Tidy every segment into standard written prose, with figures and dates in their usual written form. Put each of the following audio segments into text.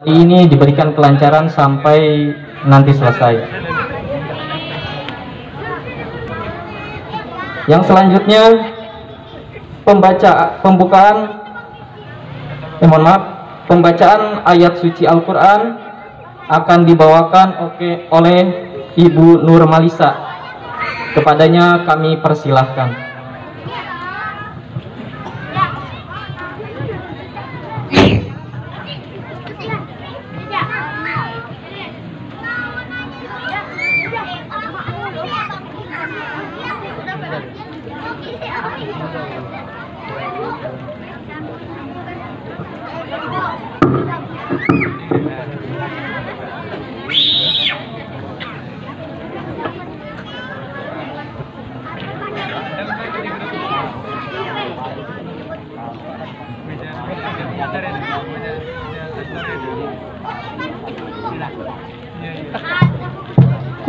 Ini diberikan kelancaran sampai nanti selesai. Yang selanjutnya pembacaan ayat suci Al-Quran akan dibawakan oleh Ibu Nurmalisa. Kepadanya kami persilahkan.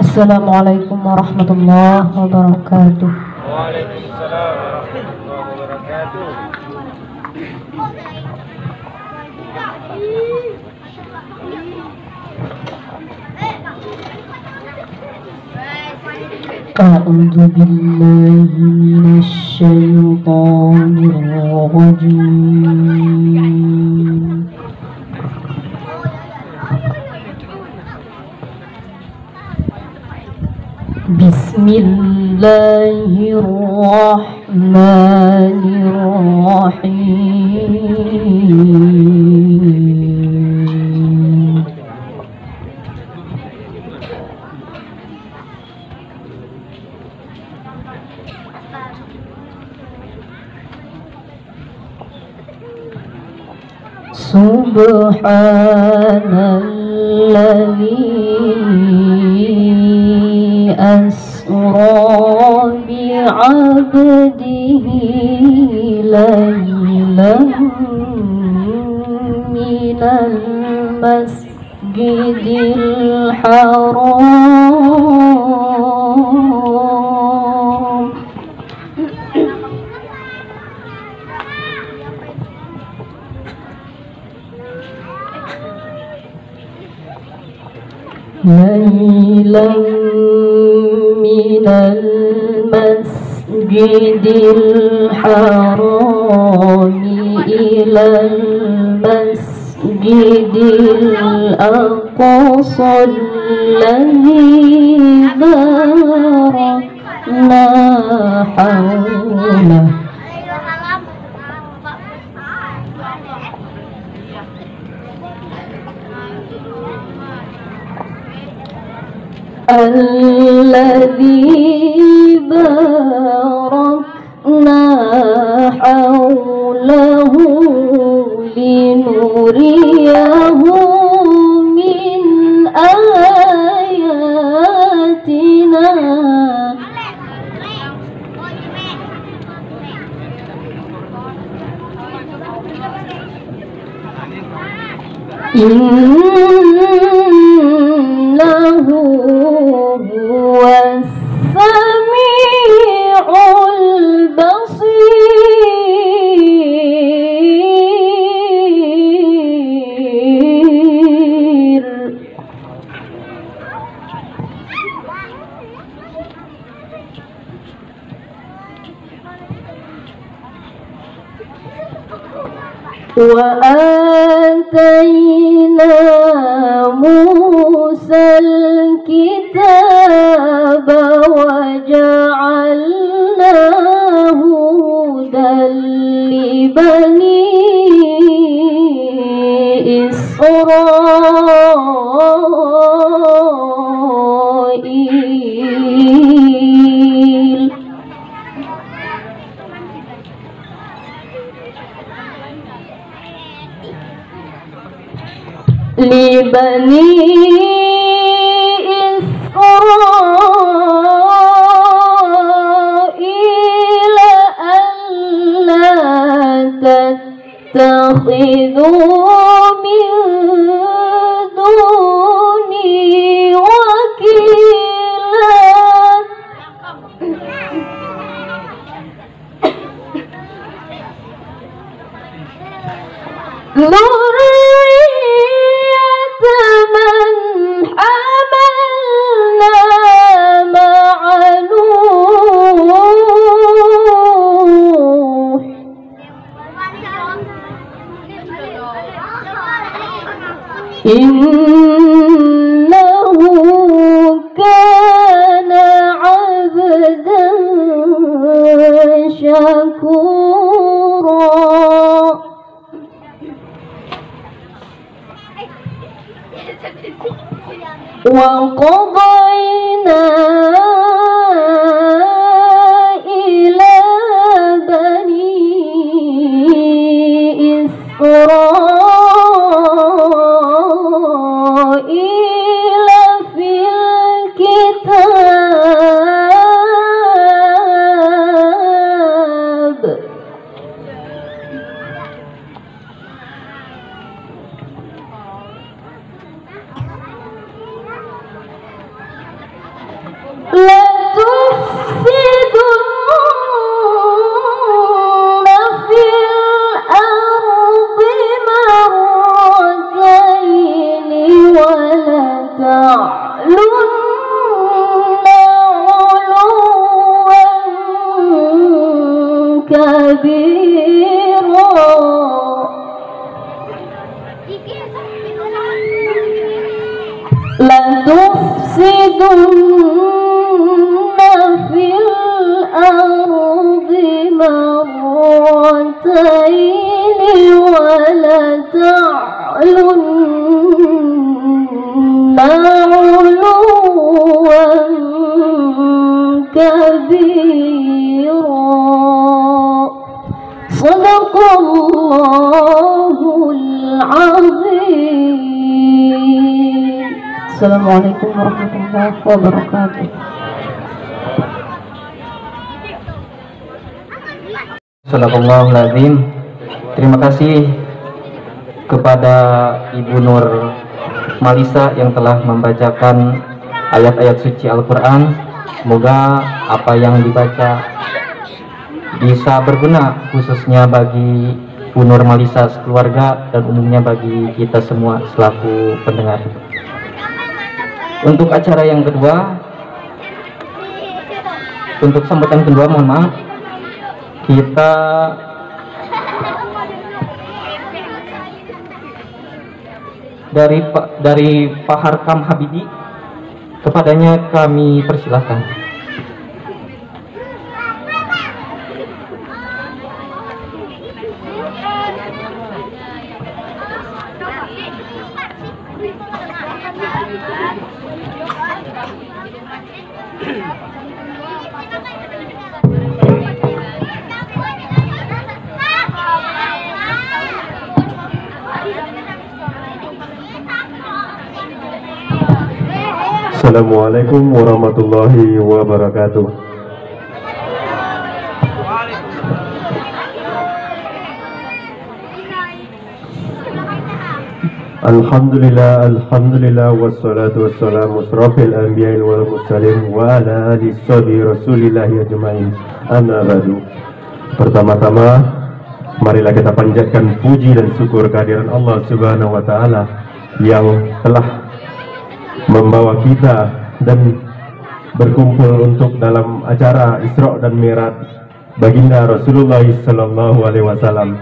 Assalamualaikum warahmatullahi wabarakatuh. Waalaikumsalam warahmatullahi wabarakatuh. A'udzu billahi minasy syaithanir rajim. Bismillahirrahmanirrahim. Subhanalladzi asra bi'abdihi laylan minal masjidil haram ليلا من المسجد الحرام إلى المسجد الأقصى الذي باركنا حوله الذي باركنا حوله لنريه من آياتنا إنه هو السميع البصير وآتينا موسى الكتاب وجعلناه هدى لبني إسرائيل إسرائيل ألا تتخذوا من دوني وكيلا ذرية إنه كان عبدا شكورا وقضينا إلى بني إسرائيل في الكتاب لتفسدن في الأرض مرتين ولتعلن علوا كبيرا لتفسدن في الأرض مرتين ولتعلن علوا كبيرا صدق الله العظيم. Assalamualaikum warahmatullahi wabarakatuh. Sadaqallahul Terima kasih kepada Ibu Nur Malisa yang telah membacakan ayat-ayat suci Al-Quran. Semoga apa yang dibaca bisa berguna khususnya bagi Bu Nur Malisa sekeluarga dan umumnya bagi kita semua selaku pendengar. Untuk acara yang kedua, untuk sambutan kedua, mohon maaf, kita dari Pak Harkam Habibi, kepadanya kami persilahkan. Assalamualaikum warahmatullahi wabarakatuh. Alhamdulillah wassalatu wassalamu asrafil anbiya'i wal mursalin wa ala alihi sahbihi rasulillahi ajma'in. Amma ba'du. Pertama-tama marilah kita panjatkan puji dan syukur kehadiran Allah Subhanahu wa taala yang telah membawa kita dan berkumpul untuk dalam acara Isra dan Mi'raj baginda Rasulullah sallallahu alaihi wasallam.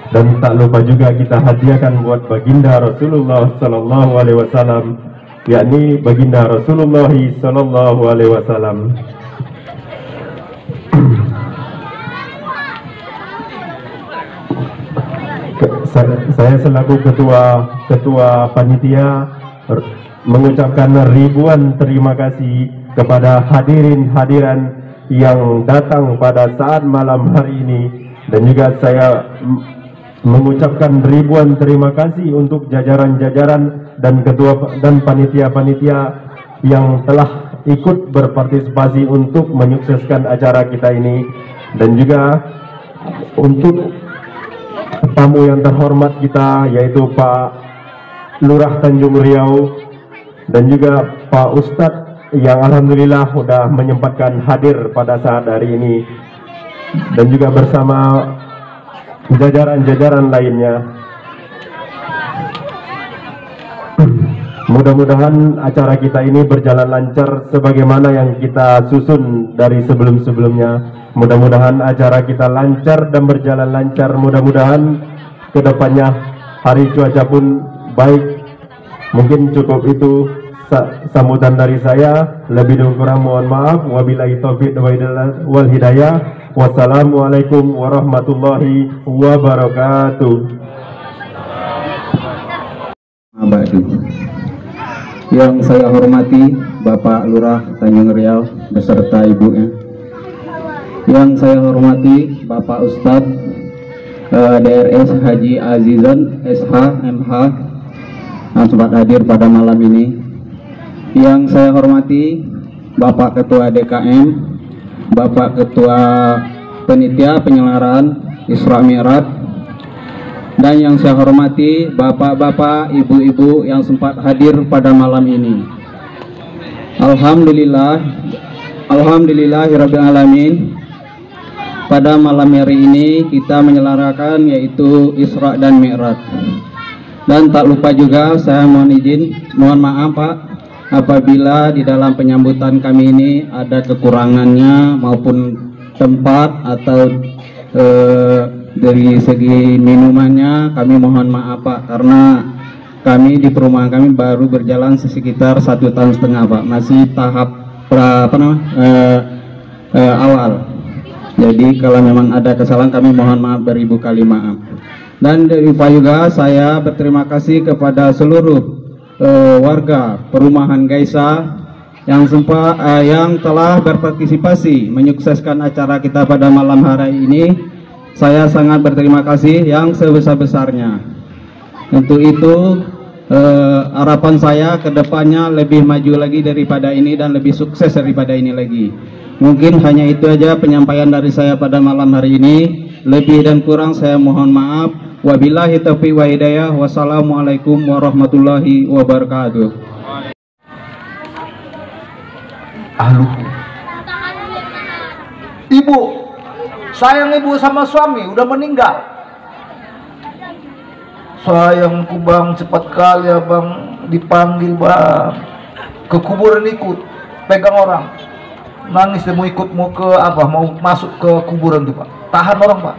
Dan tak lupa juga kita hadiahkan buat baginda Rasulullah sallallahu alaihi wasallam, yakni baginda Rasulullah sallallahu alaihi wasallam. Saya selaku ketua panitia mengucapkan ribuan terima kasih kepada hadirin-hadiran yang datang pada saat malam hari ini, dan juga saya mengucapkan ribuan terima kasih untuk jajaran-jajaran dan ketua dan panitia-panitia yang telah ikut berpartisipasi untuk menyukseskan acara kita ini, dan juga untuk tamu yang terhormat kita yaitu Pak Lurah Tanjung Riau dan juga Pak Ustadz yang alhamdulillah sudah menyempatkan hadir pada saat hari ini, dan juga bersama jajaran-jajaran lainnya. Mudah-mudahan acara kita ini berjalan lancar sebagaimana yang kita susun dari sebelum-sebelumnya. Mudah-mudahan acara kita lancar dan berjalan lancar. Mudah-mudahan kedepannya hari cuaca pun baik Mungkin cukup itu sambutan dari saya. Lebih dan kurang mohon maaf. Wabillahi taufiq wal hidayah. Wassalamualaikum warahmatullahi wabarakatuh. Abadu. Yang saya hormati Bapak Lurah Tanjung Riau beserta ibunya. Yang saya hormati Bapak Ustadz DRS Haji Azizan SH MH yang sempat hadir pada malam ini. Yang saya hormati Bapak Ketua DKM, Bapak Ketua Penitia Penyelenggaraan Isra Mi'raj, dan yang saya hormati bapak-bapak, ibu-ibu yang sempat hadir pada malam ini. Alhamdulillahirabbil alamin. Pada malam hari ini kita menyelenggarakan yaitu Isra dan Mi'raj. Dan tak lupa juga saya mohon maaf Pak, apabila di dalam penyambutan kami ini ada kekurangannya maupun tempat atau dari segi minumannya, kami mohon maaf Pak, karena kami di perumahan kami baru berjalan sekitar 1,5 tahun Pak, masih tahap awal. Jadi kalau memang ada kesalahan kami mohon maaf beribu kali maaf. Dan dari Pak juga saya berterima kasih kepada seluruh warga perumahan Gaisa yang telah berpartisipasi menyukseskan acara kita pada malam hari ini. Saya sangat berterima kasih yang sebesar-besarnya. Untuk itu harapan saya ke depannya lebih maju lagi daripada ini dan lebih sukses daripada ini lagi. Mungkin hanya itu aja penyampaian dari saya pada malam hari ini. Lebih dan kurang saya mohon maaf. Wabillahi taufiq wa hidayah. Wassalamualaikum warahmatullahi wabarakatuh. Ahluhu. Ibu, sayang ibu sama suami udah meninggal. Sayangku bang, cepat kali ya bang, dipanggil bang. Ke kuburan ikut, pegang orang. Nangis dia mau ikut, mau ke apa, mau masuk ke kuburan tuh pak. Tahan orang pak.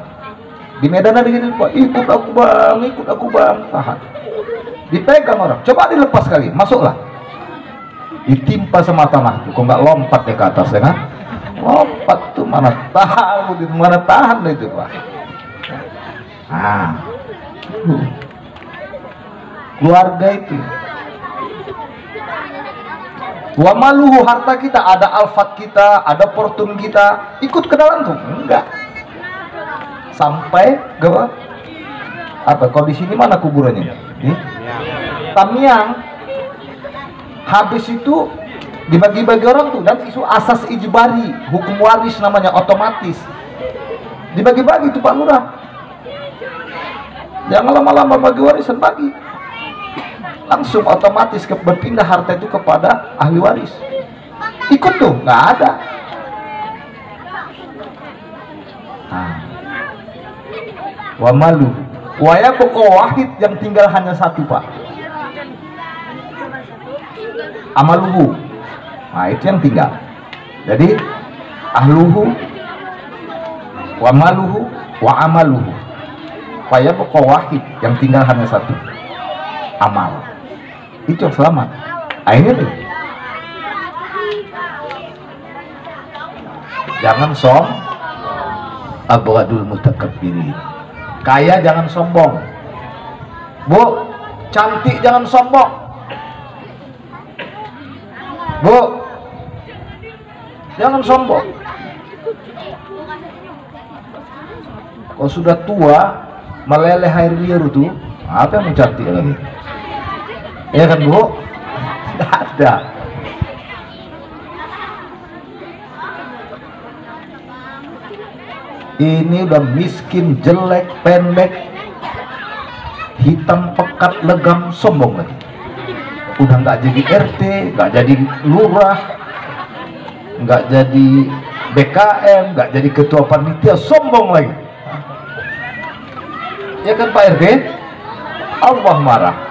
Di Medan ada gitu pak, ikut aku bang, tahan. Dipegang orang, coba dilepas kali, masuklah. Ditimpa sama tanah tuh, kok nggak lompat ya ke atas ya kan? Lompat tuh mana tahan itu pak. Nah, keluarga itu. Wa maluhu, harta kita, ada alfat kita, ada fortune kita, ikut ke dalam tuh enggak. Sampai ke apa? Kalau di sini mana kuburannya? Di Tamiang. Habis itu dibagi-bagi orang tuh, dan isu asas ijbari, hukum waris namanya, otomatis dibagi-bagi tuh Pak Lurah. Jangan lama-lama bagi warisan, bagi langsung otomatis berpindah harta itu kepada ahli waris. Ikut tuh nggak ada. Nah, wa malu wa yabqa wahid, yang tinggal hanya satu Pak, amaluhu. Nah itu yang tinggal. Jadi ahluhu wa maluhu wa amaluhu, wa yabqa wahid, yang tinggal hanya satu, amal. Itu yang selamat. Akhirnya tuh jangan abghadul mutakabbirin. Kaya jangan sombong. Bu, cantik jangan sombong. Bu, jangan sombong. Kalau sudah tua meleleh air liur tuh, apa yang mau cantik lagi? Ya kan Bu? Tidak ada. Ini udah miskin, jelek, pendek, hitam pekat, legam, sombong lagi. Udah nggak jadi RT, nggak jadi lurah, nggak jadi BKM, nggak jadi ketua panitia, sombong lagi. Ya kan Pak RT? Allah marah.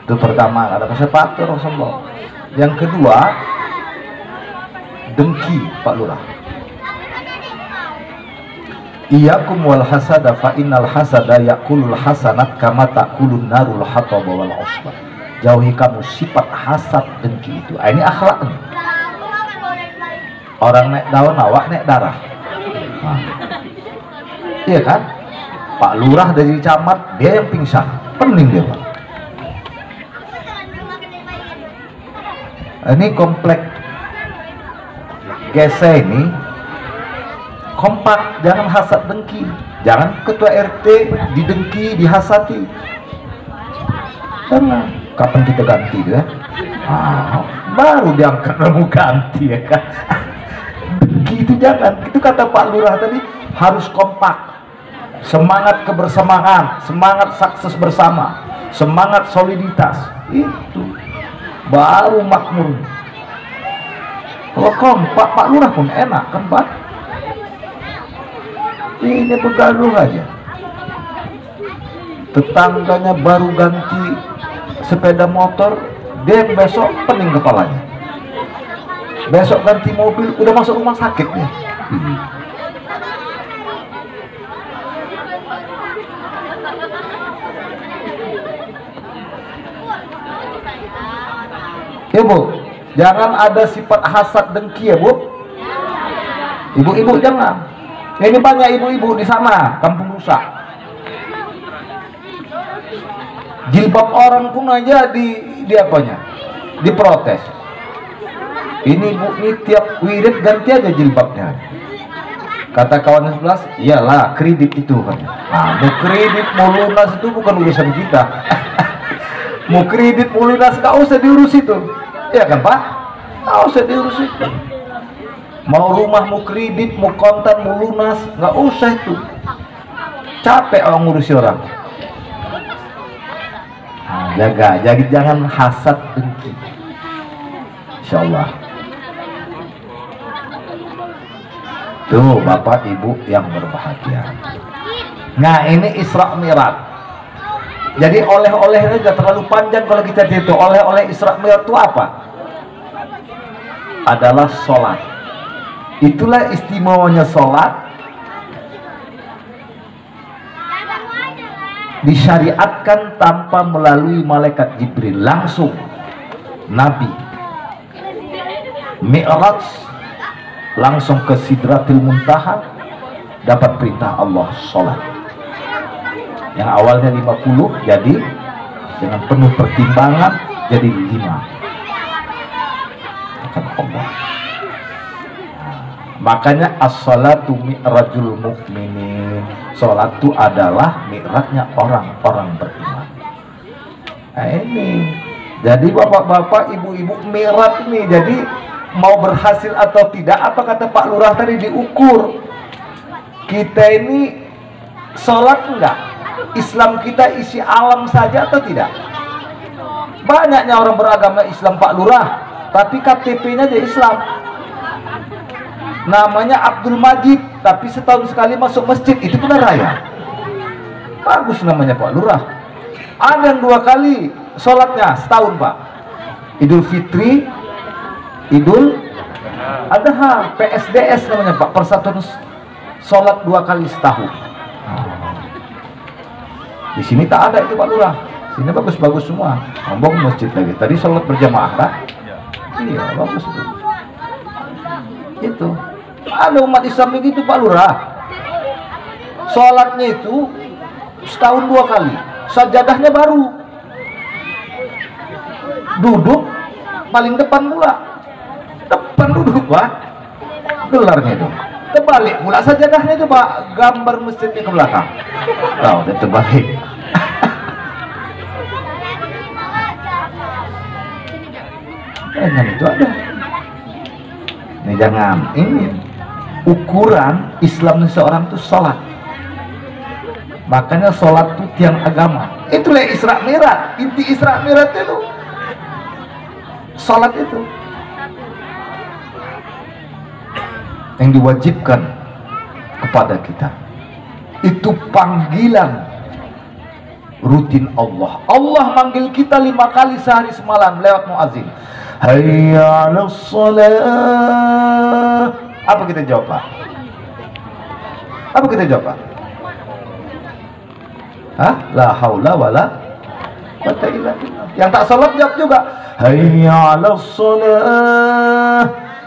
Itu pertama, ada sepatu orang sombong. Yang kedua, dengki Pak Lurah. Iyakum wal hasada fa innal hasada yakulul hasanat kama takulun narul hatab wal usbah. Jauhi kamu sifat hasad dengki itu. Ini akhlak nih. Orang naik daun, awak naik darah. Nah. Iya kan? Pak Lurah dari camat, dia yang pingsan. Pening dia, Pak. Ini komplek Gese ini kompak, jangan hasad dengki, jangan ketua RT didengki, dihasati. Jangan. Kapan kita ganti ya? Baru diangkat mau ganti ya kan? Dengki itu jangan. Itu kata Pak Lurah tadi, harus kompak, semangat kebersamaan, semangat sukses bersama, semangat soliditas. Itu baru makmur. Kalau kompak Pak Lurah pun enak kan Pak? Ini bergaduh aja. Tetangganya baru ganti sepeda motor, dia besok pening kepalanya. Besok ganti mobil, udah masuk rumah sakit nih. Ya Bu, jangan ada sifat hasad dengki ya Bu. Ibu-ibu jangan. Ini banyak ibu-ibu di sana, kampung rusak. Jilbab orang pun aja di apanya? Diprotes. Ini Bu, ini tiap wirid ganti aja jilbabnya. Kata kawan sebelah, iyalah kredit itu kan. Nah, mau kredit mau lunas itu bukan urusan kita. Mau kredit mau lunas gak usah diurus itu. Iya kan Pak? Gak usah diurus itu. Mau rumah mau kredit mau kontan mau lunas nggak usah itu, capek orang ngurusi orang. Nah, jaga, jadi jangan hasad dengki, insyaallah. Tuh Bapak Ibu yang berbahagia. Nah ini Isra Mi'raj. Jadi oleh-olehnya udah terlalu panjang kalau kita itu. Oleh-oleh Isra Mi'raj itu apa? Adalah sholat. Itulah istimewanya sholat, disyariatkan tanpa melalui malaikat Jibril, langsung Nabi Mi'raj langsung ke Sidratil Muntaha, dapat perintah Allah sholat. Yang awalnya 50 jadi dengan penuh pertimbangan jadi 5, kata Allah. Makanya as-salatu mi'rajul mu'minin. Salat itu adalah mi'rajnya orang-orang beriman. Nah ini. Jadi bapak-bapak, ibu-ibu, mi'raj ini. Jadi mau berhasil atau tidak, apa kata Pak Lurah tadi, diukur. Kita ini salat enggak? Islam kita isi alam saja atau tidak? Banyaknya orang beragama Islam Pak Lurah, tapi KTP-nya aja Islam. Namanya Abdul Majid, tapi setahun sekali masuk masjid, itu benar raya. Bagus namanya Pak Lurah. Ada yang 2 kali sholatnya setahun Pak. Idul Fitri, Idul Adha, PSDS namanya Pak, persatuan sholat 2 kali setahun. Di sini tak ada itu Pak Lurah. Sini bagus-bagus semua. Ngomong masjid lagi. Tadi sholat berjamaah kan? Iya bagus itu. Itu. Ada umat Islam begitu Pak Lurah. Sholatnya itu setahun 2 kali. Sajadahnya baru. Duduk paling depan pula. Depan duduk Pak. Gelarnya itu. Terbalik pula sajadahnya itu Pak. Gambar masjidnya ke belakang. Tahu udah terbalik. Jangan itu ada. Ini jangan. Ini ukuran Islam seseorang itu sholat. Makanya sholat itu tiang agama. Itulah Isra Mi'raj. Inti Isra Mi'raj itu sholat itu yang diwajibkan kepada kita. Itu panggilan rutin Allah. Allah manggil kita 5 kali sehari semalam lewat muazin. Hayya 'alas shalah. Apa kita jawab Pak? Apa kita jawab, Pak? Hah? La haula wala quwata illa billah. Yang tak sholat jawab juga, hayya 'alas shalah,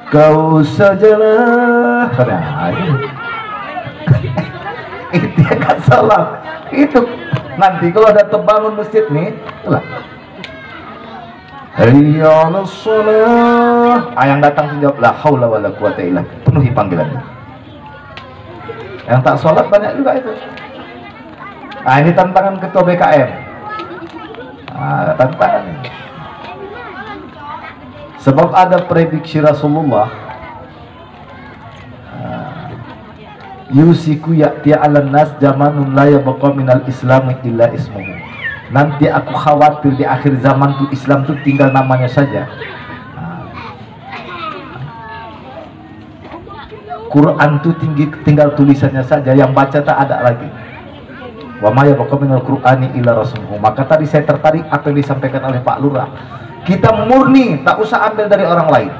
kau sajalah. Itu yang tak sholat. Itu nanti kalau ada terbangun masjid nih, itulah hayya 'alas shalah. Yang datang jawab la haula wala quwata illa billah. Penuhi panggilannya. Yang tak sholat banyak juga itu. Nah, ini tantangan ketua BKM. Tantangan ini. Sebab ada prediksi Rasulullah, yusiku ya'ti 'alan nas zamanun la yabqa minal islami illa ismuhu. Nanti aku khawatir di akhir zaman tuh Islam tuh tinggal namanya saja. Quran tuh tinggal tulisannya saja, yang baca tak ada lagi. Wa ma yabqa minal qur'ani illa rasuluhu. Maka tadi saya tertarik apa yang disampaikan oleh Pak Lurah. Kita murni, tak usah ambil dari orang lain.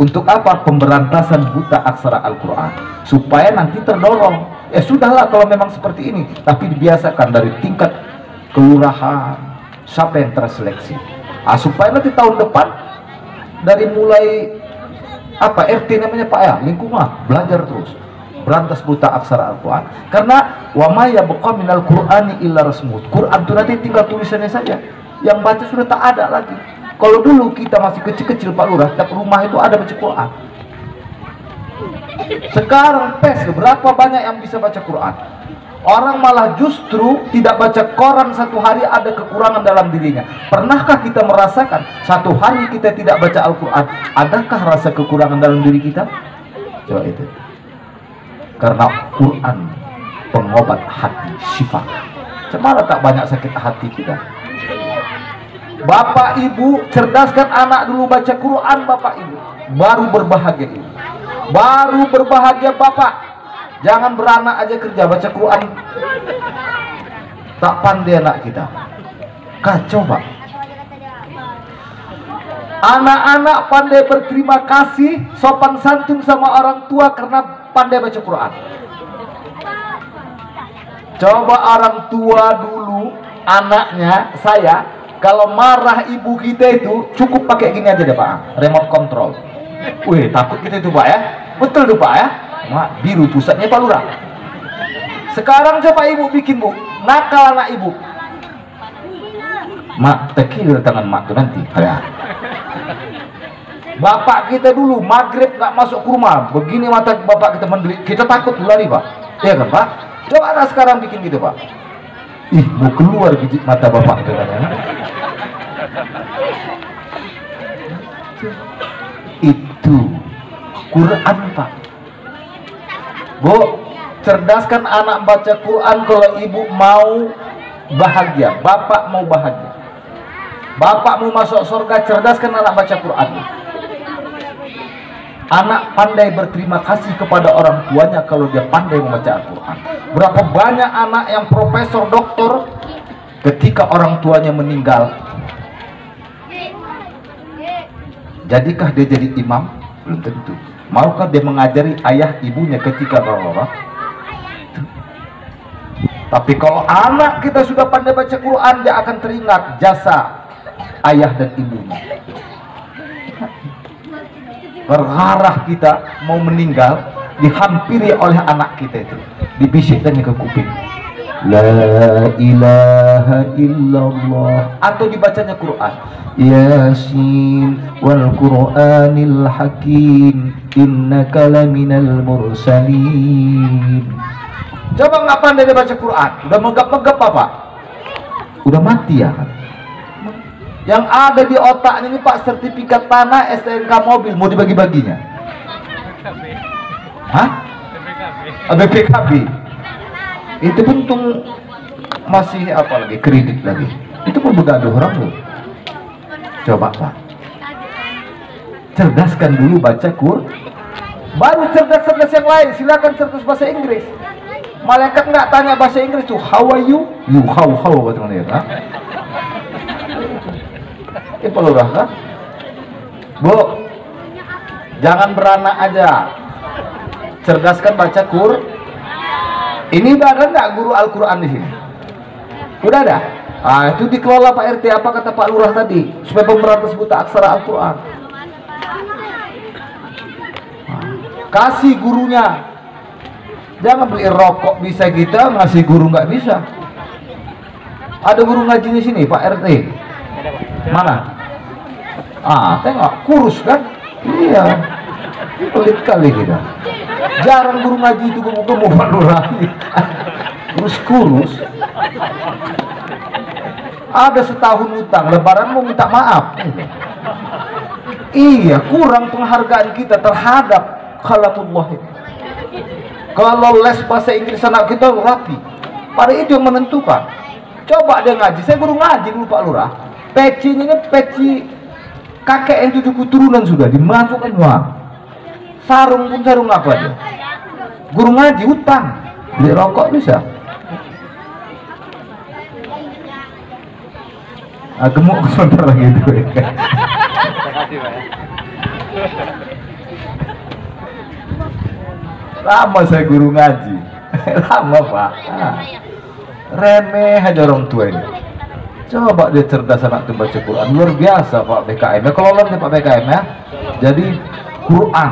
Untuk apa? Pemberantasan buta aksara Al-Quran, supaya nanti terdorong. Ya sudahlah kalau memang seperti ini, tapi dibiasakan dari tingkat kelurahan, siapa yang terseleksi. Supaya nanti tahun depan dari mulai apa RT namanya Pak ya, lingkungan belajar terus berantas buta aksara Al-Quran. Karena wa ma yabqa minal qur'ani illa rasmuh. Quran itu nanti tinggal tulisannya saja, yang baca sudah tak ada lagi. Kalau dulu kita masih kecil-kecil Pak Lurah, tiap rumah itu ada baca Quran. Sekarang berapa banyak yang bisa baca Quran? Orang malah justru tidak baca koran satu hari, ada kekurangan dalam dirinya. Pernahkah kita merasakan satu hari kita tidak baca Al-Quran? Adakah rasa kekurangan dalam diri kita? Coba itu. Karena Quran pengobat hati, syifa. Cemana tak banyak sakit hati kita. Bapak ibu cerdaskan anak dulu baca Quran, bapak ibu, baru berbahagia ibu, baru berbahagia bapak. Jangan beranak aja kerja baca Quran tak pandai anak kita, kacau Pak. Anak-anak pandai berterima kasih, sopan santun sama orang tua karena pandai baca Quran. Coba orang tua dulu, anaknya saya kalau marah ibu kita itu cukup pakai gini aja deh Pak, remote control. Wih, takut kita itu Pak ya, betul tuh Pak ya. Mak, biru pusatnya Pak Lurah. Sekarang coba ibu bikin Bu, nakal anak ibu. Mak, tekilir tangan mak tuh nanti. Ya. Bapak kita dulu maghrib nggak masuk ke rumah, begini mata bapak kita mendelik, kita takut lari Pak. Iya kan Pak? Coba anak sekarang bikin gitu Pak. Ih, mau keluar biji mata bapak itu katanya. Itu Quran Pak. Bu, cerdaskan anak baca Quran kalau ibu mau bahagia, bapak mau bahagia. Bapak mau masuk surga, cerdaskan anak baca Quran. Anak pandai berterima kasih kepada orang tuanya kalau dia pandai membaca Al-Quran. Berapa banyak anak yang profesor, doktor, ketika orang tuanya meninggal, jadikah dia jadi imam? Belum tentu. Maukah dia mengajari ayah ibunya ketika bawa-bawa? Tapi kalau anak kita sudah pandai baca Quran, dia akan teringat jasa ayah dan ibunya. Berharah kita mau meninggal, dihampiri oleh anak kita itu, dibisikkannya ke kuping, la ilaha illallah, atau dibacanya Quran, Yasin wal Quranil Hakim innaka laminal mursalin. Coba nggak pandai dia baca Quran, udah megap-megap Bapak, udah mati ya kan? Yang ada di otaknya ini Pak, sertifikat tanah, STNK mobil, mau dibagi-baginya. Hah? BPKB. Itu untung masih apa lagi, kredit lagi. Itu pun begaduh orang loh. Coba Pak, cerdaskan dulu baca Quran, baru cerdas-cerdas yang lain. Silakan cerdas bahasa Inggris. Malaikat nggak tanya bahasa Inggris tuh, how are you? You how betul ya? Pak Lurah kan? Bu, jangan beranak aja, cerdaskan baca Ini udah ada nggak guru Al-Quran di sini? Udah ada? Ah, itu dikelola Pak RT. Apa kata Pak Lurah tadi? Supaya pemberantas buta aksara Al-Quran. Kasih gurunya. Jangan beli rokok bisa kita, ngasih guru nggak bisa. Ada guru ngaji di sini Pak RT? Mana? Ah, tengok kurus kan? Iya. Pelit kali kita. Jarang guru ngaji itu gemuk-gemuk Pak Lurah. Kurus-kurus. Ada setahun utang, lebaran mau minta maaf. Iya, kurang penghargaan kita terhadap kalamullah. Kalau les bahasa Inggris anak kita rapi, pada itu yang menentukan. Coba dia ngaji, saya guru ngaji dulu Pak Lurah. Pecinya ini peci kakek yang 7 keturunan sudah dimasukkan wah. Sarung pun sarung apa dia? Guru ngaji utang, beli rokok bisa. Gemuk sebentar lagi itu. Lama saya guru ngaji. Lama Pak. Remeh aja orang tua ini. Coba dia cerdas anak itu baca Quran. Luar biasa Pak BKM. Kalau nih Pak BKM ya. Jadi Quran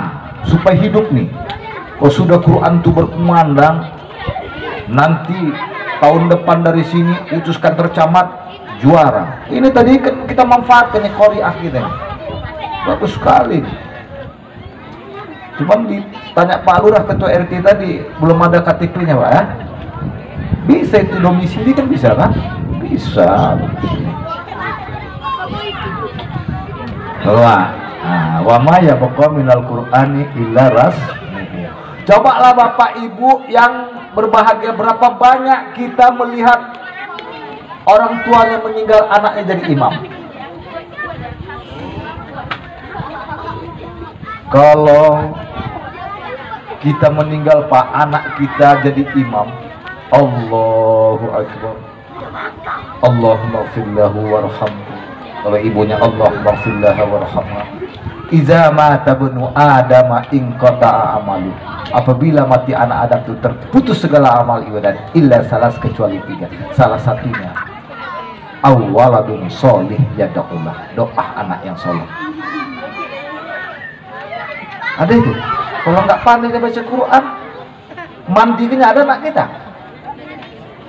supaya hidup nih. Kalau sudah Quran itu berkumandang, nanti tahun depan dari sini utus kantor camat juara. Ini tadi kan kita manfaatkan nih Qoriah kita nih. Bagus sekali. Cuman ditanya Pak Lurah ketua RT tadi belum ada KTP-nya Pak ya. Bisa itu domisili kan bisa kan? Bisa. Wa ma ya pokok minal Qur'ani illa ras. Cobalah Bapak Ibu yang berbahagia, berapa banyak kita melihat orang tuanya meninggal, anaknya jadi imam. Kalau kita meninggal Pak, anak kita jadi imam, Allahu Akbar, Allahumma firlahu warhamhu. Kalau ibunya Allahumma firlahu warhamhu. Iza mata bunu Adam inqata'a amalu. Apabila mati anak Adam itu terputus segala amal ibadah illa salas kecuali 3. Salah satunya awaladun solih yada'ullah, doa anak yang soleh. Ada itu. Kalau nggak pandai dia baca Quran, mandikannya ada anak kita.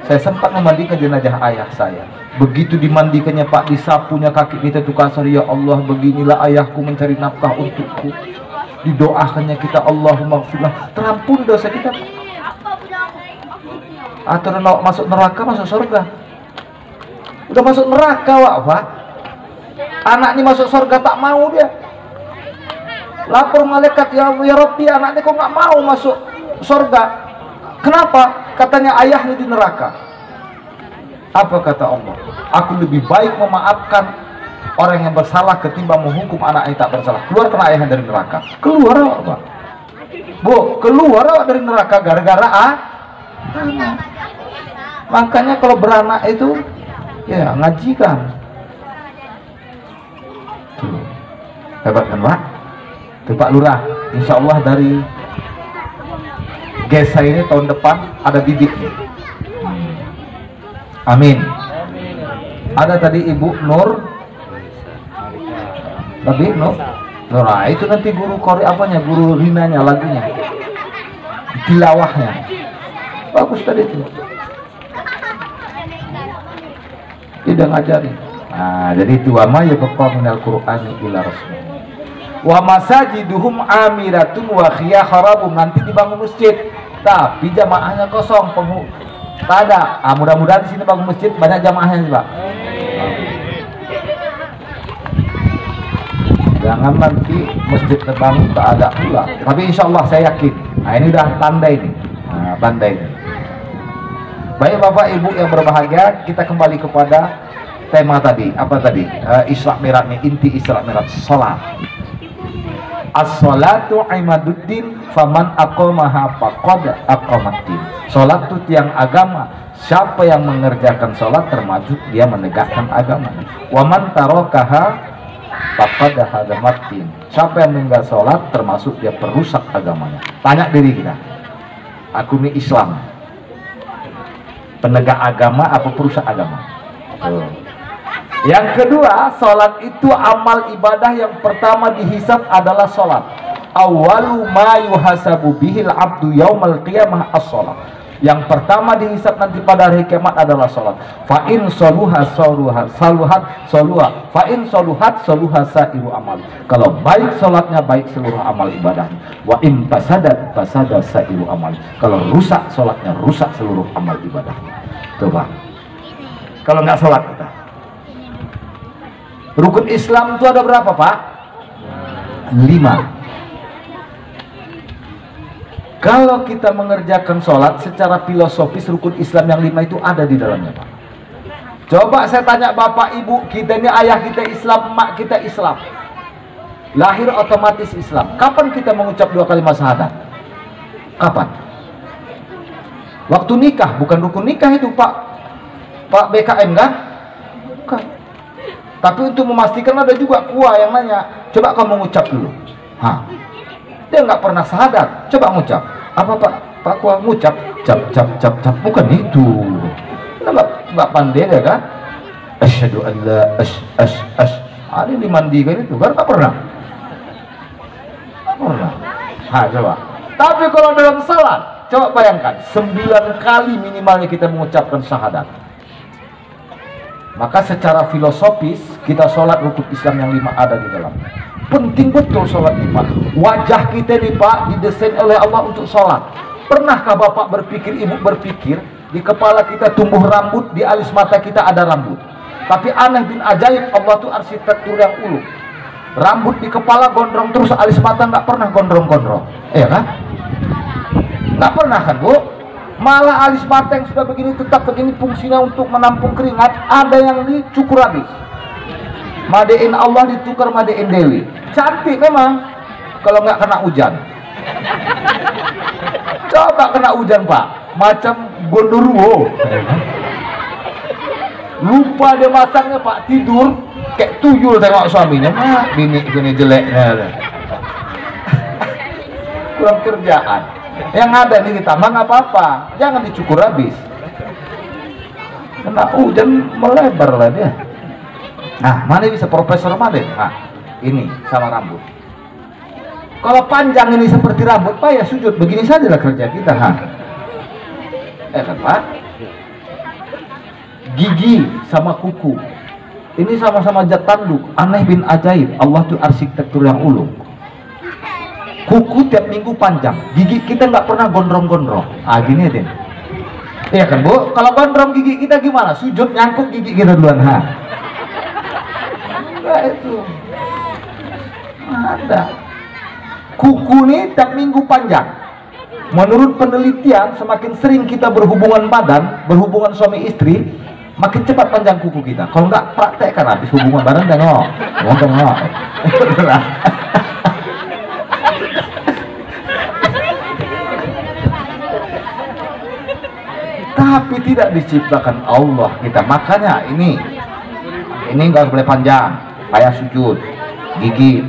Saya sempat memandikan jenazah ayah saya. Begitu dimandikannya Pak, disapunya kaki kita tuh kasar, ya Allah beginilah ayahku mencari nafkah untukku. Didoakannya kita Allahumma gfirlah, terampun dosa kita. Atau masuk neraka, masuk surga. Udah masuk neraka Pak. Anak ini masuk surga tak mau dia. Lapor malaikat, ya Rabbi, anaknya kok nggak mau masuk surga. Kenapa? Katanya ayahnya di neraka. Apa kata Allah? Aku lebih baik memaafkan orang yang bersalah ketimbang menghukum anak yang tak bersalah. Keluarkan ayahnya dari neraka. Keluar awak Pak. Bu, keluar awak dari neraka gara-gara anak. Makanya kalau beranak itu ya ngajikan. Tuh. Hebat kan Pak? Tuh Pak Lurah, insya Allah dari Gesa ini tahun depan ada bibitnya. Amin. Ada tadi Ibu Nur. Tadi Nur. Nah, itu nanti guru Qori apanya? Guru Rinanya lagunya. Tilawahnya. Bagus tadi itu. Tidak ngajari. Nah, jadi itu ama ya baqa minal Qur'ani ila rasul. Wa masajiduhum amiratun wa khiyah kharabum, nanti dibangun masjid tapi jamaahnya kosong, tak ada. Mudah-mudahan di sini bangun masjid banyak jamaahnya Pak. Jangan nanti masjid terbangun tak ada pula. Tapi insya Allah saya yakin. Nah ini udah tanda ini. Nah, tanda ini. Baik Bapak Ibu yang berbahagia, kita kembali kepada tema tadi. Apa tadi? Isra Mi'raj, inti Isra Mi'raj, salat. As-salatu imaduddin faman aqamaha faqad aqamaddin. Salat itu tiang agama. Siapa yang mengerjakan salat termasuk dia menegakkan agama. Wa man tarakaha faqad hadamaddin. Siapa yang meninggal salat termasuk dia perusak agamanya. Tanya diri kita. Aku ini Islam. Penegak agama apa perusak agama? Yang kedua, sholat itu amal ibadah yang pertama dihisab adalah sholat. Awalu ma yuhasabu bihil abdu yaumal qiyamah as-sholat. Yang pertama dihisab nanti pada hari kiamat adalah sholat. Fa in soluha saluhat soluha. Fa in soluhat soluha sairu amal. Kalau baik sholatnya, baik seluruh amal ibadahnya. Wa in fasadat fasada sairu amal. Kalau rusak sholatnya, rusak seluruh amal ibadahnya. Coba. Kalau nggak sholat kita. Rukun Islam itu ada berapa, Pak? 5. Kalau kita mengerjakan sholat secara filosofis, rukun Islam yang 5 itu ada di dalamnya, Pak. Coba saya tanya bapak ibu kita ini, ayah kita Islam, mak kita Islam, lahir otomatis Islam. Kapan kita mengucap 2 kalimat syahadat? Kapan? Waktu nikah, bukan rukun nikah itu, Pak BKM kan? Bukan. Tapi untuk memastikan ada juga kuah yang nanya, coba kamu mengucap dulu. Dia nggak pernah syahadat, coba ngucap. Apa Pak kuah ngucap? Cap, bukan itu. Nggak pandai dia kan? Asyhadu an la ada di mandi kan itu kan? Nggak pernah. Coba. Tapi kalau dalam salat, coba bayangkan 9 kali minimalnya kita mengucapkan syahadat. Maka secara filosofis kita sholat rukun Islam yang 5 ada di dalam. Penting betul sholat nih, Pak. Wajah kita nih, Pak, didesain oleh Allah untuk sholat. Pernahkah Bapak berpikir, Ibu berpikir, di kepala kita tumbuh rambut, di alis mata kita ada rambut. Tapi aneh bin ajaib, Allah tuh arsitektur yang ulung. Rambut di kepala gondrong terus, alis mata nggak pernah gondrong-gondrong. Iya kan? Nggak pernah kan, Bu? Malah alis mata yang sudah begini tetap begini, fungsinya untuk menampung keringat, ada yang dicukur habis. Madein Allah ditukar madein Dewi. Cantik memang kalau nggak kena hujan. Coba kena hujan, Pak, macam gondoruo. Lupa dia masangnya, Pak, tidur kayak tuyul tengok suaminya. Bini jeleknya. Kurang kerjaan. Yang ada nih ditambah nggak apa-apa, jangan dicukur habis. Kena hujan melebar lah dia. Nah, mana bisa Profesor Made? Ini sama rambut. Kalau panjang ini seperti rambut, Pak, ya sujud begini sajalah kerja kita. Kan, Pak? Gigi sama kuku, ini sama-sama zat tanduk. Aneh bin ajaib, Allah tuh arsitektur yang ulung. Kuku tiap minggu panjang, gigi kita nggak pernah gondrong-gondrong. Gini deh. Iya kan, Bu? Kalau gondrong gigi kita gimana? Sujud nyangkut gigi kita duluan. Nah, itu ada. Kuku nih tiap minggu panjang. Menurut penelitian, semakin sering kita berhubungan badan, berhubungan suami istri, makin cepat panjang kuku kita. Kalau nggak praktekkan, habis hubungan badan tengok. Tapi tidak diciptakan Allah kita. Makanya ini nggak boleh panjang, payah sujud, gigi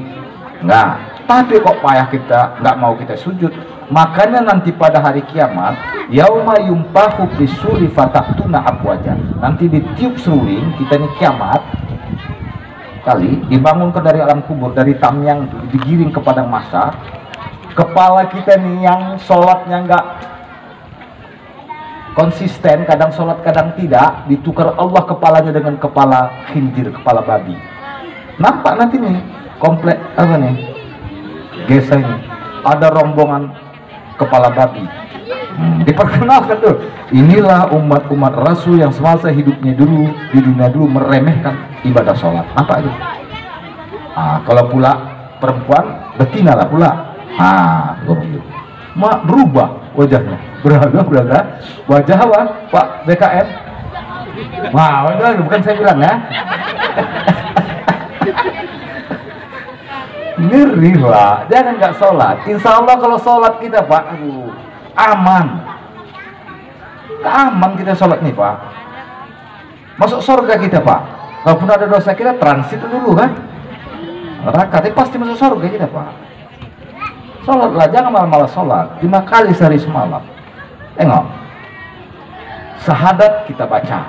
nggak. Tapi kok payah kita nggak mau kita sujud. Makanya nanti pada hari kiamat, yauma yumpahu bisuri fatatuna abwaja. Nanti ditiup seruling kita ini kiamat kali dibangunkan dari alam kubur, dari tamyang digiring ke padang mahsyar. Kepala kita nih yang sholatnya nggak konsisten, kadang sholat kadang tidak, ditukar Allah kepalanya dengan kepala khinzir, kepala babi. Nampak nanti nih komplek apa nih, Gesa ini ada rombongan kepala babi. Diperkenalkan tuh, inilah umat-umat Rasul yang semasa hidupnya dulu di dunia dulu meremehkan ibadah sholat. Apa itu? Kalau pula perempuan betina lah pula. Berubah wajahnya, beragam wajah apa, Pak BKM? Wah, itu bukan saya bilang ya. Ngeri, Pak. Jangan nggak sholat. Insya Allah kalau sholat kita, Pak, aman. Aman kita sholat nih, Pak. Masuk surga kita, Pak. Kalaupun ada dosa kita transit dulu kan. Neraka, tapi pasti masuk surga kita, Pak. Sholatlah, jangan malas-malas sholat 5 kali sehari semalam. Tengok, Syahadat kita baca.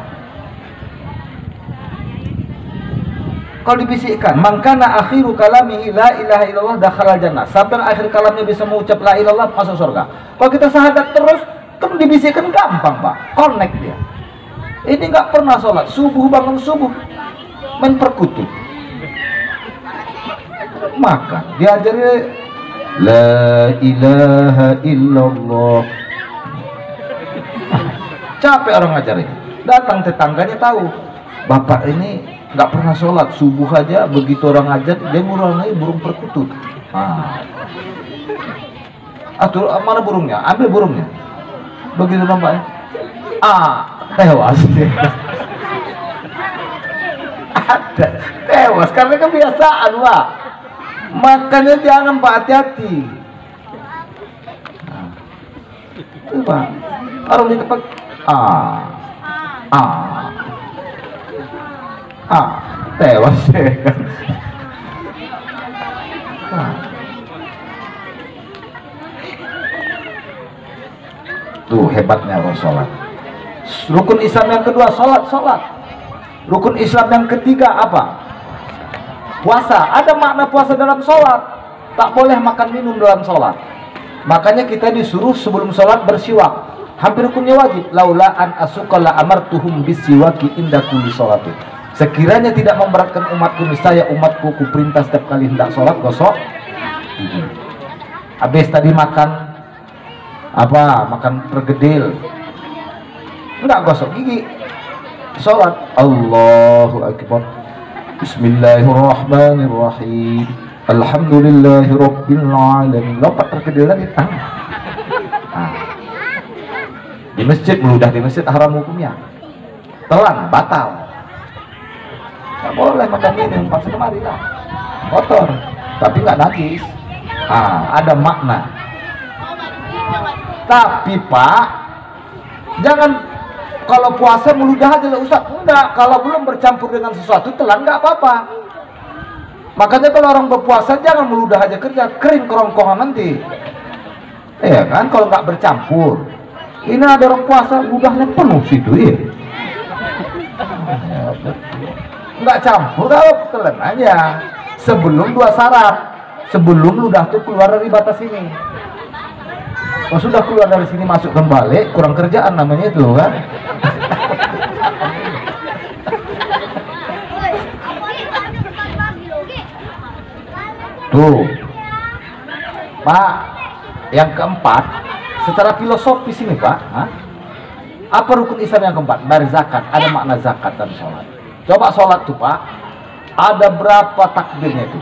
Kalau dibisikkan, mangkana akhiru kalamihi la ilaha illallah dakhalal jannah. Sampai akhir kalamnya bisa mengucap la ilaha illallah, masuk surga. Kalau kita syahadat terus, kan dibisikkan gampang, Pak. Connect dia. Ini nggak pernah sholat subuh, bangun subuh main perkutut. Makan diajari la ilaha illallah. Capek orang ngajarin. Datang tetangganya tahu, bapak ini nggak pernah sholat subuh aja, begitu orang ngajar dia mulai burung perkutut. Atur mana burungnya? Ambil burungnya. Begitu nampaknya. Tewas. Ada tewas karena kebiasaan, Pak. Makanya jangan, Pak, hati-hati. Itu, Pak. Orang di tempat tewas ya kan. Tuh hebatnya orang sholat. Rukun Islam yang kedua sholat. Rukun Islam yang ketiga apa? Puasa. Ada makna puasa dalam sholat. Tak boleh makan minum dalam sholat. Makanya kita disuruh sebelum sholat bersiwak. Hampir hukumnya wajib. Laula an asuqala amartuhum bisiwaki inda kulli sholatin. Sekiranya tidak memberatkan umatku, niscaya umatku ku perintah setiap kali hendak sholat gosok gigi. Habis tadi makan apa? Makan pergedil. Enggak gosok gigi. Sholat. Allahu akbar. Bismillahirrahmanirrahim. Alhamdulillahirabbil alamin. Lompat pergedil lagi. Di masjid, meludah di masjid haram hukumnya. Telan, batal. Nggak boleh makan minum, pas kemari lah. Kotor, tapi nggak najis. Ada makna. Tapi Pak, jangan kalau puasa meludah aja lah Ustaz. Enggak, kalau belum bercampur dengan sesuatu telan nggak apa-apa. Makanya kalau orang berpuasa jangan meludah aja kerja, kering kerongkongan nanti. Iya kan, kalau nggak bercampur. Ini ada orang puasa ludahnya penuh situ ya. Nggak campur, kalau telan aja. Sebelum 2 syarat, sebelum ludah tuh keluar dari batas ini. Oh sudah keluar dari sini masuk kembali, kurang kerjaan namanya itu kan. Tuh Pak, yang keempat secara filosofis ini Pak, apa rukun Islam yang keempat? Dari zakat, ada makna zakat dan sholat. Coba sholat tuh Pak, ada berapa takbirnya itu?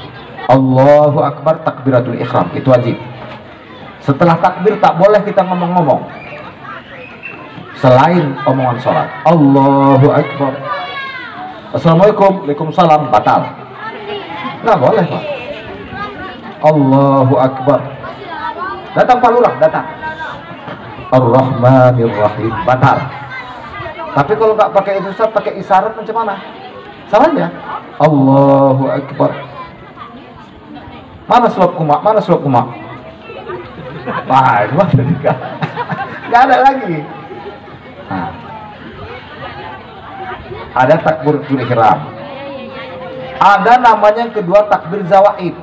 Allahu Akbar, takbiratul ihram, itu wajib. Setelah takbir tak boleh kita ngomong-ngomong selain omongan sholat. Allahu Akbar, Assalamualaikum, Waalaikumsalam, batal. Nggak boleh Pak. Allahu Akbar, datang Pak Lurah, datang. Ar-Rahmanir-Rahim, batal. Tapi kalau nggak pakai itu Ustaz, pakai isyarat macam mana? Salahnya Allahu Akbar. Mana selop kumak? Mana selop kumak? Wah, nggak ada lagi. Ada takbiratul ihram. Ada namanya yang kedua takbir zawaid.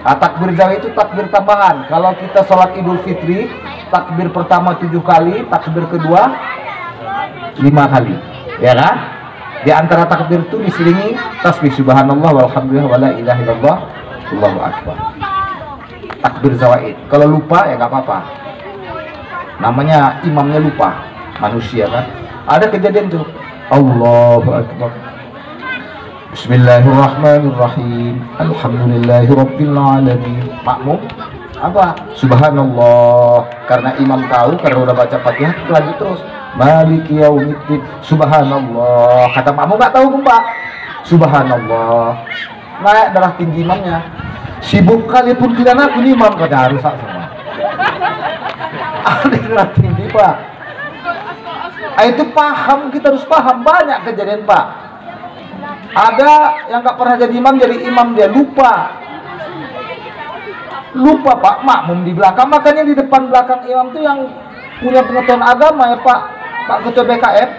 Takbir zawaid itu takbir tambahan. Kalau kita sholat Idul Fitri, takbir pertama 7 kali, takbir kedua 5 kali, ya kan? Di antara takbir itu diselingi tasbih subhanallah walhamdulillah wala ilaha illallah Allahu akbar. Takbir zawaid. Kalau lupa ya nggak apa-apa. Namanya imamnya lupa, manusia kan. Ada kejadian tuh. Allahu akbar. Bismillahirrahmanirrahim. Alhamdulillahirabbil alamin. Makmum apa? Subhanallah. Karena imam tahu, karena udah baca Fatihah, lanjut terus. Maliki yaumiddin. Subhanallah. Kata makmum nggak tahu Pak. Subhanallah. Naik darah tinggi imamnya. Sibuk kali pun tidak ngaku imam, kata rusak semua. Ada darah tinggi Pak. Itu paham, kita harus paham. Banyak kejadian Pak. Ada yang nggak pernah jadi imam dia lupa Pak, makmum di belakang. Makanya di depan belakang imam tuh yang punya pengetahuan agama ya Pak, Pak Ketua BKM?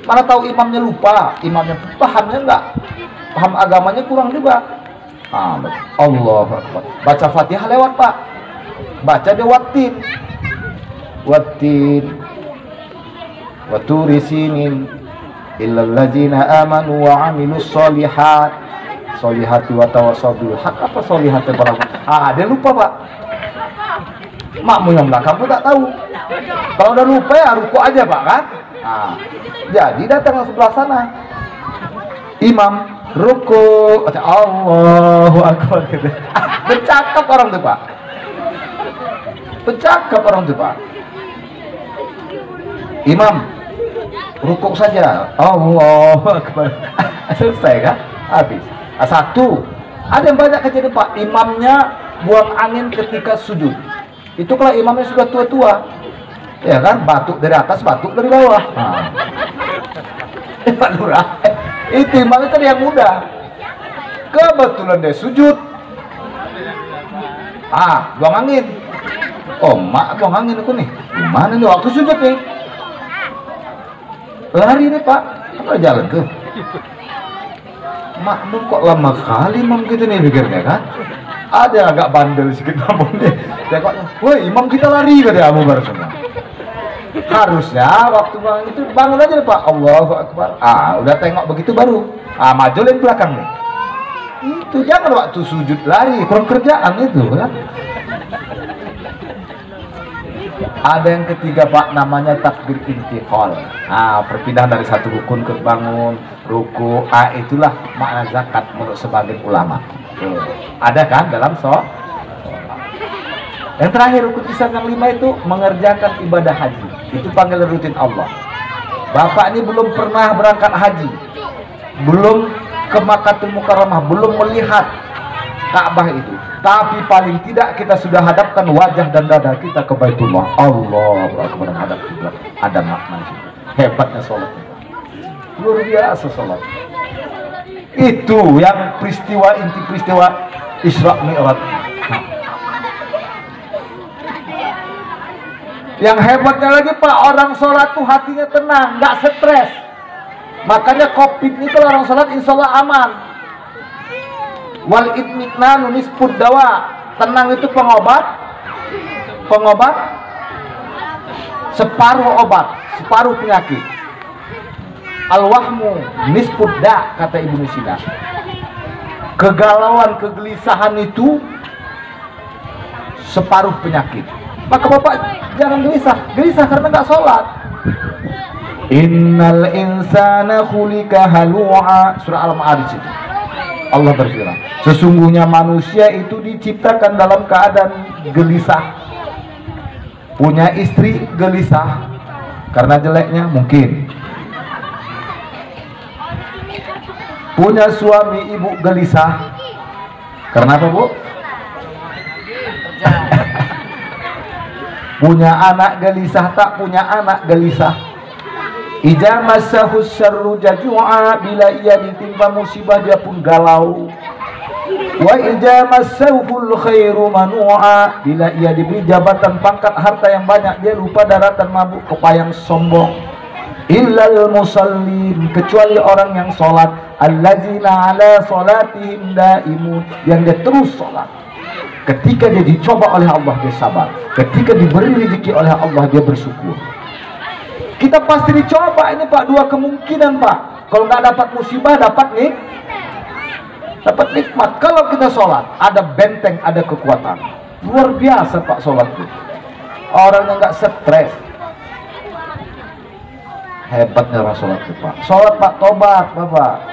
Mana tahu imamnya lupa, imamnya pahamnya enggak, paham agamanya kurang juga. Allah Akbar. Baca Fatihah lewat Pak, baca dia wattin, waturi sinin illal ladzina amanu wa amilus solihat, solihati wa tawassabil haq, apa solihati barang. Dia lupa Pak. Makmu yang belakang pun tak tahu. Kalau udah lupa ya ruku aja Pak kan. Jadi datang sebelah sana, imam ruku, Allahu Akbar. Bercakap orang tuh Pak, bercakap orang tuh Pak. Imam rukuk saja, Allahu Akbar. Selesai kan, habis. Satu, ada yang banyak kejadian Pak, imamnya buang angin ketika sujud. Itu kalau imamnya sudah tua-tua, ya kan, batuk dari atas, batuk dari bawah. Pak Lurah, itu imamnya tadi yang muda, kebetulan dia sujud, buang angin. Oh mak, buang angin aku nih, gimana nih waktu sujud nih, lari nih Pak, apa jalan ke makmum kok lama kali imam gitu nih pikirnya kan. Ada yang agak bandel sedikit makmumnya, tengoknya, woi imam kita lari kata Abu Bakar semua. Harusnya waktu bangun itu bangun aja nih Pak, Allahu Akbar. Udah tengok begitu baru majulin belakang nih. Itu jangan waktu sujud lari, kurang kerjaan itu kan. Ada yang ketiga Pak, namanya takbir intiqal. Perpindahan dari satu rukun ke bangun ruku. Itulah makna zakat menurut sebagian ulama. Ada kan dalam sholat. Yang terakhir rukun Islam yang 5 itu mengerjakan ibadah haji. Itu panggilan rutin Allah. Bapak ini belum pernah berangkat haji, belum ke Makkahul Mukarramah, belum melihat Ka'bah itu, tapi paling tidak kita sudah hadapkan wajah dan dada kita ke Baitullah. Allahu Akbar, hadap kiblat. Ada makna itu. Hebatnya sholat, luar biasa sholat. Itu yang peristiwa, inti peristiwa Isra Mi'raj. Yang hebatnya lagi Pak, orang sholat tuh hatinya tenang, nggak stres. Makanya COVID ini kalau orang sholat insya Allah aman. Wal itminanu nisfud dawa. Tenang itu pengobat separuh obat, separuh penyakit. Al-wahmu nisfud da, kata Ibnu Sina. Kegalauan, kegelisahan itu separuh penyakit. Maka Bapak jangan gelisah karena nggak sholat. Innal insana khuliqa halu'a, surah Al-Ma'arij itu. Allah berfirman, sesungguhnya manusia itu diciptakan dalam keadaan gelisah. Punya istri gelisah karena jeleknya mungkin. Punya suami ibu gelisah karena apa Bu? Punya anak gelisah, tak punya anak gelisah. Idza massahu syarru jazua, bila ia ditimpa musibah dia pun galau. Wa idza massahu khairu manua, bila ia diberi jabatan, pangkat, harta yang banyak dia lupa, daratan, mabuk, kepayang, sombong. Illal musallin, kecuali orang yang sholat, allazina ala sholatihim daimun, yang dia terus sholat. Ketika dia dicoba oleh Allah dia sabar, ketika diberi rezeki oleh Allah dia bersyukur. Kita pasti dicoba ini Pak, dua kemungkinan Pak. Kalau nggak dapat musibah, dapat nikmat. Kalau kita sholat ada benteng, ada kekuatan luar biasa Pak. Sholat itu orang yang nggak stres, hebatnya orang sholat itu Pak. Sholat Pak, tobat Bapak.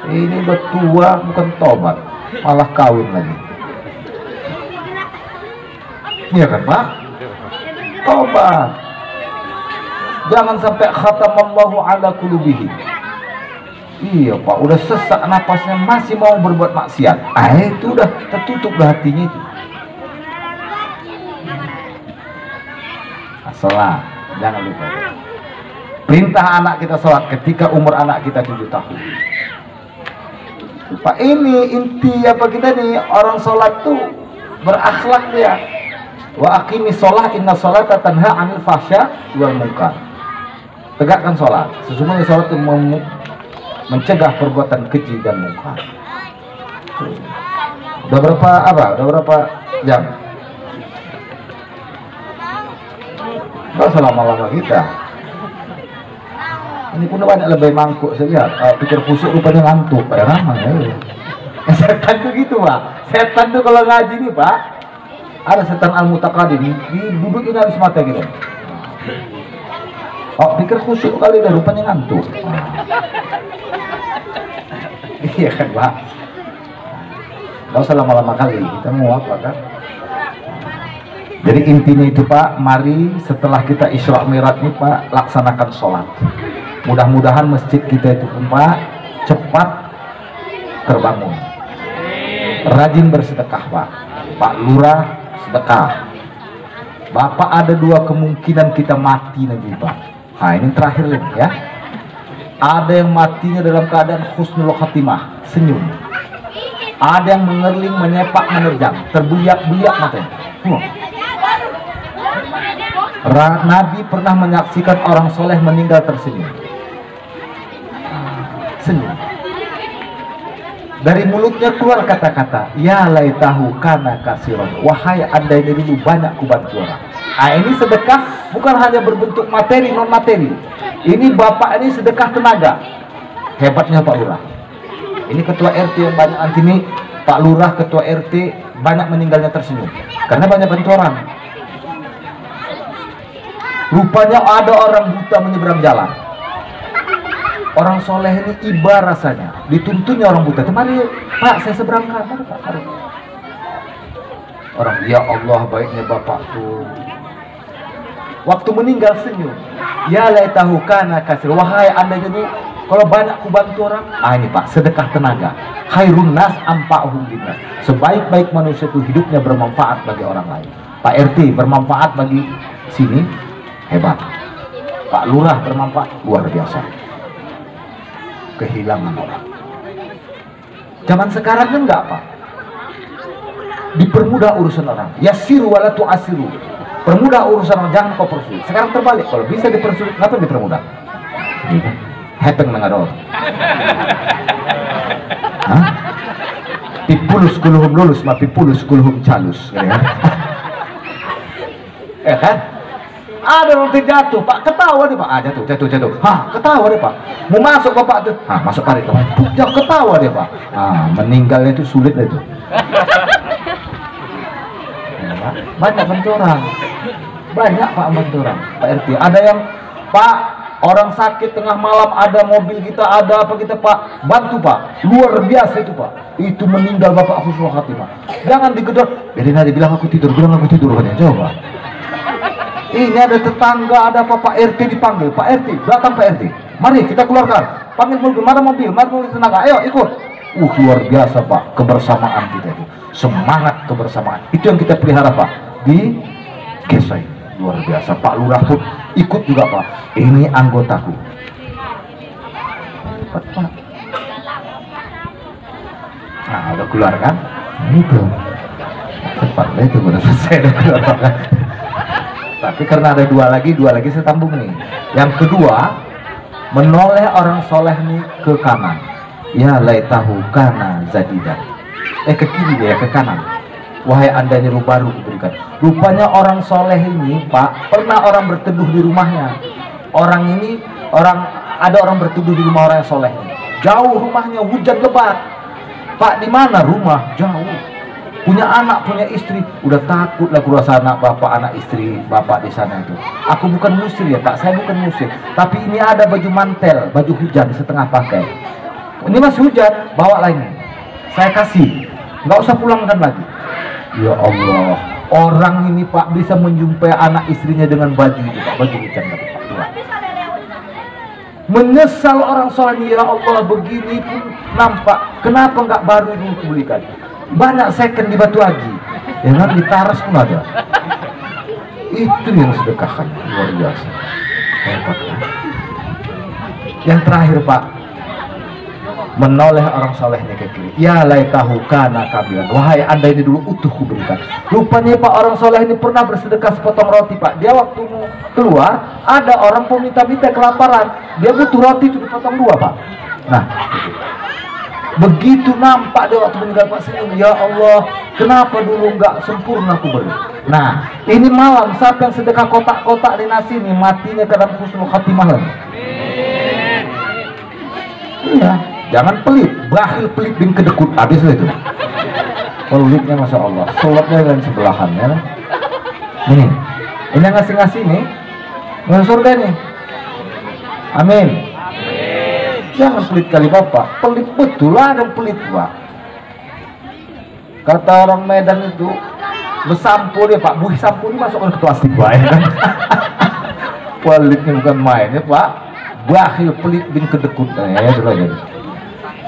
Ini udah tua bukan tobat, malah kawin lagi. Iya kan Pak? Tobat. Jangan sampai khatamallahu ala qulubihim. Iya Pak, udah sesak napasnya masih mau berbuat maksiat. Itu udah tertutup hatinya itu. Sholat, jangan lupa. Perintah anak kita sholat ketika umur anak kita 7 tahun. Pak, ini inti apa kita nih, orang sholat tuh berakhlak dia. Wa aqimis sholah inna sholata tanha 'anil fahsya wal munkar. Tegakkan sholat. Sesungguhnya sholat itu mencegah perbuatan keji dan munkar. Udah berapa jam? Gak usah lama-lama kita. Ini pun banyak lebih mangkuk saya lihat. Pikir khusyuk rupanya ngantuk. Pada nama ya. Setan tuh gitu Pak. Setan tuh kalau ngaji nih Pak, ada setan al-mutaqadim didudukin harus mata gitu. Oh, pikir khusyuk kali dah rupanya ngantuk. Iya kan Pak. Gak usah lama-lama kali. Kita mau apa kan? Jadi intinya itu Pak, mari setelah kita Isra Mi'raj nih Pak, laksanakan sholat. Mudah-mudahan masjid kita itu Pak cepat terbangun. Rajin bersedekah Pak. Pak Lurah sedekah. Bapak ada dua kemungkinan kita mati nanti Pak. Nah ini terakhir lagi ya. Ada yang matinya dalam keadaan husnul khatimah, senyum. Ada yang mengerling, menyepak, menerjang, terbeliak-beliak matanya. Nabi pernah menyaksikan orang soleh meninggal tersenyum. Senyum. Dari mulutnya keluar kata-kata, ya laitahu kana kasiron. Wahai andainya dulu banyak kubantu orang. Nah ini sedekah bukan hanya berbentuk materi, non materi. Ini bapak ini sedekah tenaga. Hebatnya Pak Lurah. Ini ketua RT yang banyak anti ini. Pak Lurah ketua RT banyak meninggalnya tersenyum karena banyak bantu orang. Rupanya ada orang buta menyeberang jalan. Orang soleh ini iba rasanya. Dituntunnya orang buta. Mari Pak, saya seberangkan. Mari Pak, mari. Orang, ya Allah baiknya bapak tuh. Waktu meninggal senyum. Ya laitahu kana kasir. Wahai andainya dulu kalau banyak kubantu orang. Ah ini Pak, sedekah tenaga. Khairun nas ampa'uhum linnas. Sebaik-baik manusia itu hidupnya bermanfaat bagi orang lain. Pak RT bermanfaat bagi sini. Hebat. Pak Lurah bermanfaat luar biasa. Kehilangan orang. Zaman sekarang kan enggak apa. Dipermudah urusan orang. Yasiru wala tu'asiru. Permudah urusan orang, jangan kau persulit. Sekarang terbalik, kalau bisa dipersulit, kenapa dipermudah? Hepeng mengador. Hah? Pipulus kuluhum lulus, ma pipulus kuluhum calus. Kan? Ada orang terjatuh, Pak, ketawa deh Pak. Ah, jatuh. Hah, ketawa deh Pak. Mau masuk Bapak tuh. Hah, masuk parit teman. Jangan ketawa deh Pak. Ah, meninggalnya itu sulit deh itu. Banyak bantu orang. Banyak Pak bantu orang. Pak RT. Ada yang Pak, orang sakit tengah malam ada mobil kita, ada apa kita Pak, bantu Pak. Luar biasa itu Pak. Itu meninggal Bapak husnul khatimah. Jangan digedor. Jadi nanti bilang aku tidur katanya. Coba. Ini ada tetangga, ada Pak RT dipanggil. Pak RT, datang Pak RT. Mari kita keluarkan. Panggil mobil, mana mobil tenaga. Ayo ikut. Luar biasa Pak, kebersamaan kita itu. Semangat kebersamaan. Itu yang kita pelihara Pak. Di Gesai. Luar biasa. Pak Lurah pun ikut juga Pak. Ini anggotaku. Cepat Pak. Nah, udah keluar kan? Itu. Cepat lah itu udah selesai udah keluar kan. Tapi karena ada dua lagi saya tambung nih. Yang kedua, menoleh orang soleh nih ke kanan. Ya laitahu kana zadidan. Ke kiri ya, ke kanan. Wahai andainya baru diberikan. Rupanya orang soleh ini Pak, pernah orang berteduh di rumahnya. Ada orang berteduh di rumah orang yang soleh. Jauh rumahnya, hujan lebat. Pak, di mana rumah? Jauh. Punya anak, punya istri, udah takut lah keluar sana bapak, anak istri bapak di sana itu. Aku bukan musir ya Pak, saya bukan musir. Tapi ini ada baju mantel, baju hujan setengah pakai. Ini masih hujan, bawa lagi. Saya kasih, nggak usah pulangkan lagi. Ya Allah, orang ini Pak bisa menjumpai anak istrinya dengan baju itu Pak, baju hujan Pak. Menyesal orang soleh, ya Allah begini pun nampak. Kenapa nggak baru dulu belikan? Banyak second di Batu Haji, ya kan, di Taras pun ada. Itu yang sedekahkan luar biasa, hebat kan? Yang terakhir Pak, menoleh orang solehnya ke kiri. Ya laitahu kana kabilan, wahai anda ini dulu utuh kuberikan. Rupanya Pak, orang soleh ini pernah bersedekah sepotong roti Pak. Dia waktu mau keluar ada orang peminta-minta kelaparan, dia butuh roti itu dipotong dua Pak. Nah begitu nampak dia waktu meninggal Pak senyum, ya Allah kenapa dulu nggak sempurna aku beri. Nah ini malam siapa yang sedekah kotak-kotak di nasi ini matinya ke dalam husnul khatimah lagi. Iya, jangan pelit, bakhil pelit bin kedekut, habis itu. Pelitnya masya Allah, sholatnya dan sebelahan ya. Ini yang ngasih-ngasih nih, masuk surga nih. Amin. Jangan pelit kali Bapak, pelit betul lah dan pelit Pak. Kata orang Medan itu, bersampo dia Pak, buih sampo ini masukkan ke plastik Pak ya kan. Pelitnya bukan main ya Pak, bakhil pelit bin kedekut ya itu aja.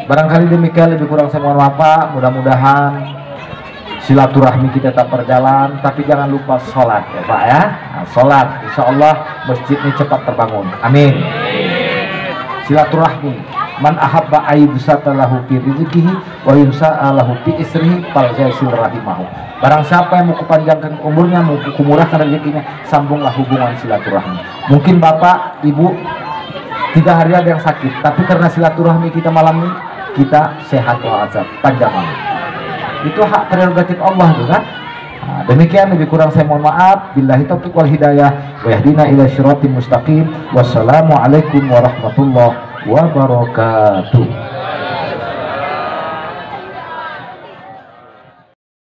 Barangkali demikian, lebih kurang saya mohon maaf Pak. Mudah-mudahan silaturahmi kita tetap berjalan, tapi jangan lupa sholat ya Pak ya. Nah, sholat, insya Allah masjid ini cepat terbangun. Amin. Silaturahmi, man ahabba ayyubsata lahu fi rizqihi wa yunsa'a lahu fi isrihi falyasil rahimahu. Barang siapa yang mau kupanjangkan umurnya, mau kumurahkan rezekinya, sambunglah hubungan silaturahmi. Mungkin Bapak, Ibu 3 hari ada yang sakit, tapi karena silaturahmi kita malam ini, kita sehat walafiat, panjang umur. Itu hak prerogatif Allah tuh kan. Nah, demikian, lebih kurang saya mohon maaf. Billahi taufiq wal hidayah wa yahdina ila siratal mustaqim. Wassalamualaikum warahmatullahi wabarakatuh.